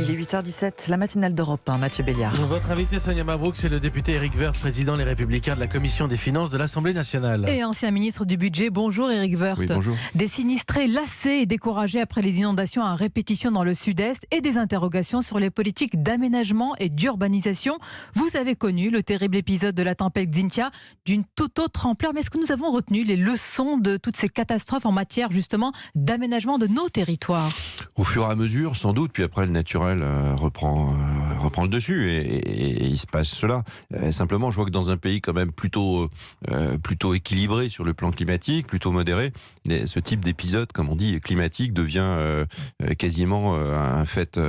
Il est 8h17, la matinale d'Europe 1, Mathieu Béliard. Votre invité Sonia Mabrouk, c'est le député Éric Woerth, président Les Républicains de la Commission des Finances de l'Assemblée nationale. Et ancien ministre du Budget. Bonjour Éric Woerth. Oui, bonjour. Des sinistrés lassés et découragés après les inondations à répétition dans le sud-est et des interrogations sur les politiques d'aménagement et d'urbanisation. Vous avez connu le terrible épisode de la tempête Xynthia d'une toute autre ampleur. Mais est-ce que nous avons retenu les leçons de toutes ces catastrophes en matière justement d'aménagement de nos territoires ? Au fur et à mesure, sans doute, puis après le naturel reprend le dessus et il se passe cela. Simplement, je vois que dans un pays quand même plutôt équilibré sur le plan climatique, plutôt modéré, ce type d'épisode, comme on dit, climatique, devient quasiment un fait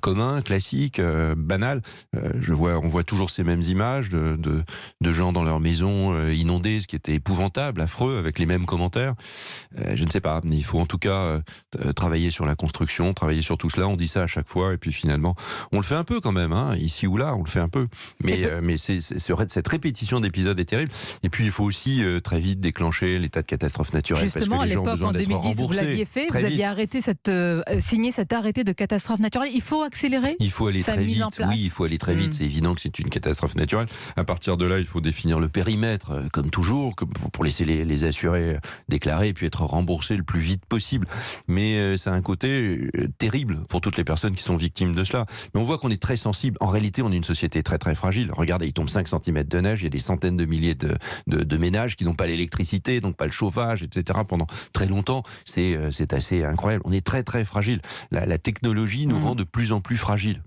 commun, classique, banal. On voit toujours ces mêmes images de gens dans leur maison inondées, ce qui était épouvantable, affreux, avec les mêmes commentaires. Je ne sais pas, il faut en tout cas travailler sur la construction, travailler sur tout cela. On dit ça à chaque fois et puis finalement on le fait un peu quand même, hein, ici ou là on le fait un peu, mais cette répétition d'épisodes est terrible. Et puis il faut aussi très vite déclencher l'état de catastrophe naturelle. Justement, parce que les gens ont à l'époque, besoin en d'être 2010, vous remboursés l'aviez fait, vous très aviez vite. signé cet arrêté de catastrophe naturelle. Il faut accélérer. Il faut aller sa très mise vite. en place. Oui, il faut aller très vite. C'est évident que c'est une catastrophe naturelle. À partir de là, il faut définir le périmètre, comme toujours, pour laisser les assurés déclarer et puis être remboursés le plus vite possible. Mais ça a un côté terrible pour toutes les personnes qui sont victimes de cela. Mais on voit qu'on est très sensible. En réalité, on est une société très très fragile. Regardez, il tombe 5 cm de neige, il y a des centaines de milliers de ménages qui n'ont pas l'électricité, donc pas le chauffage, etc. pendant très longtemps. C'est assez incroyable. On est très très fragile. La technologie nous rend de plus en plus fragiles.